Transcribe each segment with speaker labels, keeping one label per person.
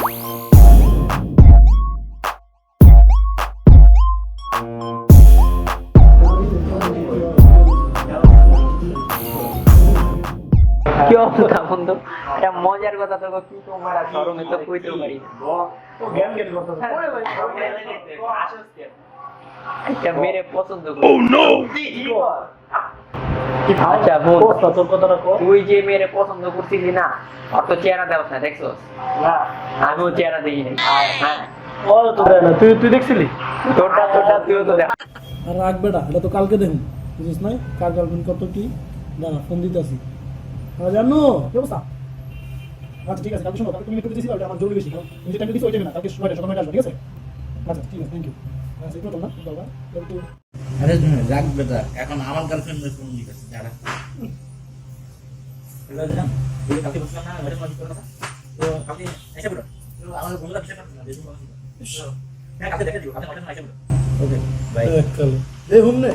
Speaker 1: কি অবস্থা বন্ধু? এটা মজার কথা তো কি তোমার শরমে তো কইতেও পারি না। আচ্ছা মেরে পছন্দ করি। আচ্ছা বল তোর কথাটা কর। তুই যে মেরে পছন্দ করছিলি না, অত চেহারা দেওয়া না, দেখছস? না আমিও চেহারা দেখি নাই। হ্যাঁ ও তো দেখ না, তুই দেখছিলি? তোরটা তুইও তো দেখ।
Speaker 2: আর রাখ বেটা, এটা তো কালকে দেখুন, বুঝিস নাই? কার গার্লফ্রেন্ড কত কি দাঁড়া, ফোন দিতে আসি। জানো কি অবস্থা? আচ্ছা ঠিক আছে, কালকে শোনো, তুমি একটু দিয়েছিলে, আমার জরুরি বেশি, তুমি যেটা দিয়েছো ওই টাইমে না, কালকে সকাল 9টা আসবে, ঠিক আছে? আচ্ছা ঠিক আছে, থ্যাংক ইউ। আচ্ছা একটু না বাবা, একটু
Speaker 3: আরে তুমি রাখ বেটা, এখন আমার গার্লফ্রেন্ডের ফোন দিতেছে, দাঁড়া। কালকে বসলাম না, ঘরে ফোন করে কথা তো কালকে এসে পড়ো, আমাদের বন্ধুরা বিষয় করতে না, দেখুন হ্যাঁ কালকে দেখে দিও, কালকে মটন এসে পড়ো। Okay bye.
Speaker 2: এই হুম নে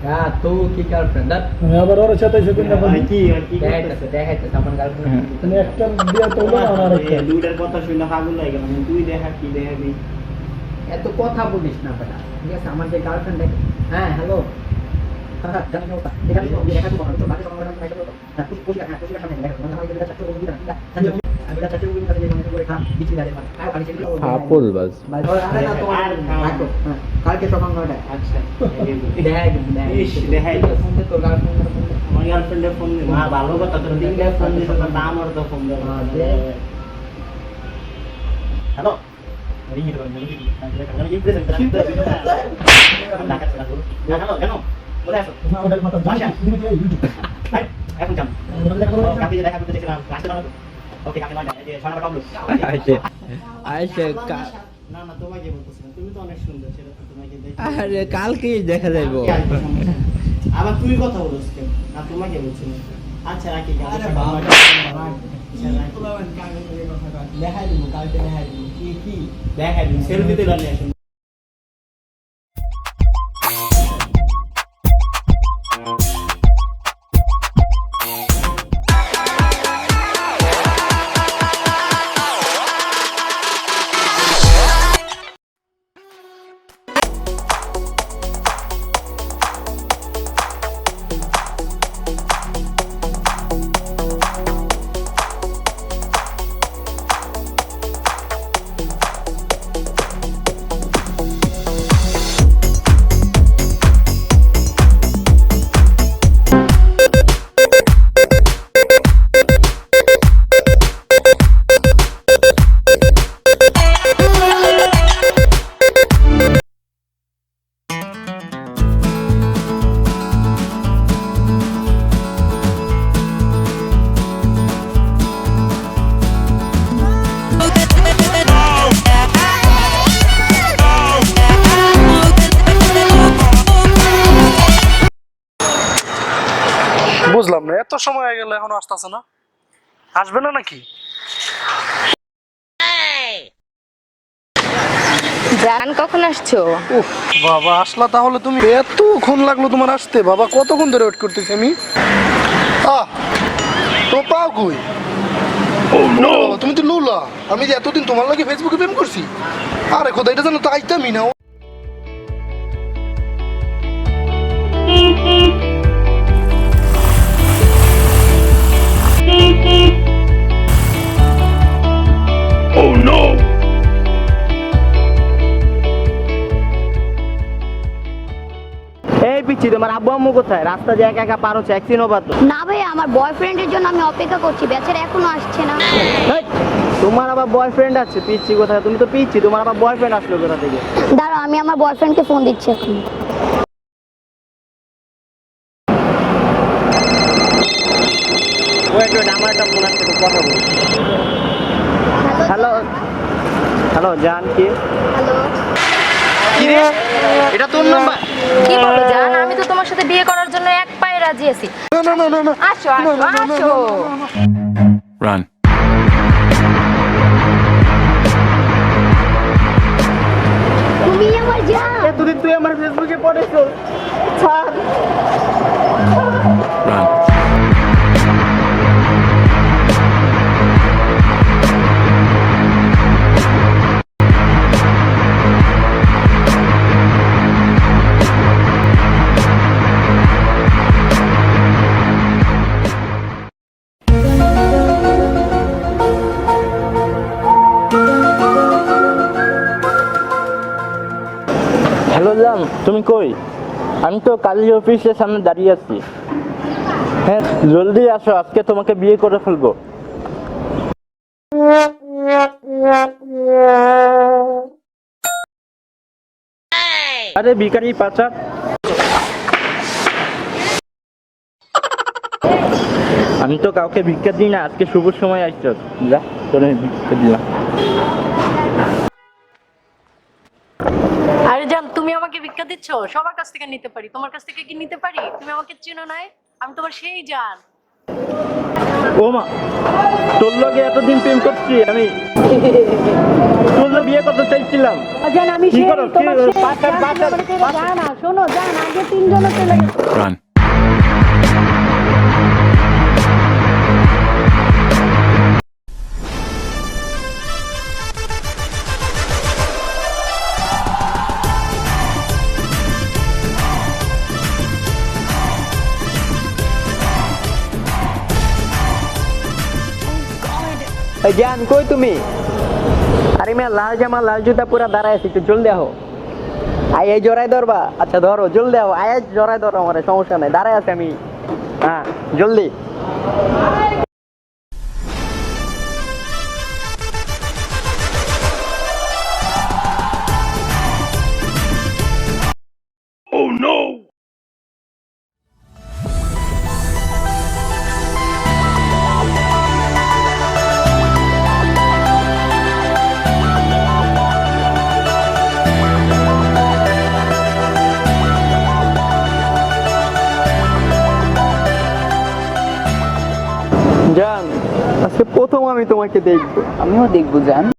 Speaker 1: হ্যাঁ তো কি গার্লফ্রেন্ড দা?
Speaker 2: আমি আবার ওর সাথে এসে কিনা বলি
Speaker 1: কি দেখাইতে আমার গার্লফ্রেন্ড
Speaker 2: তুমি একটা বিয়া তো না, আর একটা
Speaker 4: দুইটার কথা শুনে পাগল হয়ে গেলাম। তুই দেখা কি দেখাবি?
Speaker 1: এত কথা বলিস না বেটা, ঠিক আছে? আমার যে গার্লফ্রেন্ড দেখে, হ্যাঁ হ্যালো কালকে সকাল 9টায়।
Speaker 4: আচ্ছা
Speaker 1: দেখাই তোর গার্লফ্রেন্ড
Speaker 4: আমার গার্লফ্রেন্ডের ফোন দে। মা ভালো কথা, তোর তিনটা ফোন দিছ, তো আমার তো ফোন দে। হ্যালো রিং ইট করুন, রিং ইট করুন, কি প্রেজেন্ট হ্যালো কেন বলে আসো
Speaker 2: না ওটা মাথা জানি তুমি কি ইউটিউব
Speaker 4: এখন যাম কালকে যে দেখা করতে দেখলাম ক্লাসে না। ওকে কালকে 9টা এই যে 6 নাম্বার টবলু
Speaker 5: আচ্ছা
Speaker 4: না না তোমাকে বলতেছিলাম, তুমি তো অনেক সুন্দর, সেটা তো তোমাকে দেখি।
Speaker 5: আরে কালকেই দেখা যাইবো।
Speaker 4: আবার তুই কথা বলছিস কেন? না তোমাকে বলছিলাম। আচ্ছা রাখি,
Speaker 1: আরে বাবা দেখাই দিব, কালকে দেখাই দিব। কি
Speaker 4: দেখা দিন সেলফি তুলে নিয়ে আসুন।
Speaker 2: বুঝলাম না, এত সময় হয়ে গেল এখনো আসতেছে না, আসবে না নাকি?
Speaker 6: জান কখন আসছো?
Speaker 2: উফ বাবা, আসলা তাহলে তুমি? এতক্ষণ লাগলো তোমার আসতে? বাবা কতক্ষণ ধরে ওয়েট করতেছি আমি। আহ তো পাও কই? বাবা, তুমি তো লুলা। আমি যে এতদিন তোমার লাগে ফেসবুকে প্রেম করছি, আরে খোদা এটা জানো তো আইতামই না।
Speaker 4: এই পিচ্ছি, তোমার আব্বু আম্মু কোথায়? রাস্তা যে একা একা পার হচ্ছে, এক চিনো বাদ।
Speaker 6: না ভাই, আমার বয়ফ্রেন্ডের জন্য আমি অপেক্ষা করছি, বেচারা এখনো আসছে না।
Speaker 4: তোমার আবার বয়ফ্রেন্ড আছে? পিচ্ছি কোথায়? তুমি তো পিচ্ছি, তোমার আবার বয়ফ্রেন্ড আসলো কোথা থেকে?
Speaker 6: দাঁড়াও, আমি আমার বয়ফ্রেন্ডকে ফোন দিচ্ছি এখন।
Speaker 4: ওয়েট ওয়েট, আমার একটা ফোন আসছে, কথা বলি। হ্যালো হ্যালো জান, কি
Speaker 6: হ্যালো,
Speaker 4: কি রে, এটা তোর নাম্বার?
Speaker 7: কি বলো জান, আমি তো তোমার সাথে বিয়ে করার জন্য এক পায়ে রাজি আছি।
Speaker 2: না না না না না,
Speaker 7: আসো আসো আসো।
Speaker 5: Run.
Speaker 6: তুমি আমার জান।
Speaker 4: এতদিন তুই আমার ফেসবুকে পড়েছো, ছাড়।
Speaker 5: Run.
Speaker 8: জান তুমি কই? আমি তো কালী অফিসের সামনে দাঁড়িয়ে আছি। হ্যাঁ জলদি আসো, আজকে তোমাকে বিয়ে করে ফেলবো। আরে ভিখারি পাচার, আমি তো কাউকে ভিক্ষা দিই না, আজকে শুভ সময় আসছ, যা তোরে ভিক্ষা দিলাম।
Speaker 7: আরে জান, তুমি আমাকে ভিক্ষা দিচ্ছ? সবার কাছ থেকে নিতে পারি, তোমার কাছ থেকে কি নিতে পারি? তুমি আমাকে চেনো নাই? আমি তোমার সেই জান।
Speaker 8: ও মা, তোর লগে এতদিন প্রেম করছি আমি, তোর লগে বিয়ে করতে চাইছিলাম।
Speaker 7: জান আমি
Speaker 8: কি
Speaker 7: সেই
Speaker 8: করো?
Speaker 7: তোমার
Speaker 8: কি-
Speaker 7: সেই
Speaker 8: পাচার, পাচার,
Speaker 7: জান। না শোনো জান, আগে তিনজনে চলে গেছে।
Speaker 5: Run.
Speaker 1: জান কই তুমি? আরে মেয়ে লাল জামা লাল জুতা পুরা দাঁড়ায় আছে, একটু জলদি আহো। আই এই জড়াই ধরবা? আচ্ছা ধরো, জলদি আহো। আয় জড়াই ধরো, আমার সমস্যা নাই, দাঁড়ায় আছে আমি। হ্যাঁ জলদি।
Speaker 8: জান আজকে প্রথম আমি তোমাকে দেখবো।
Speaker 1: আমিও দেখবো জান।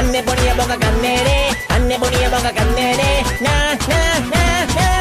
Speaker 9: Anne ponía boca cannere,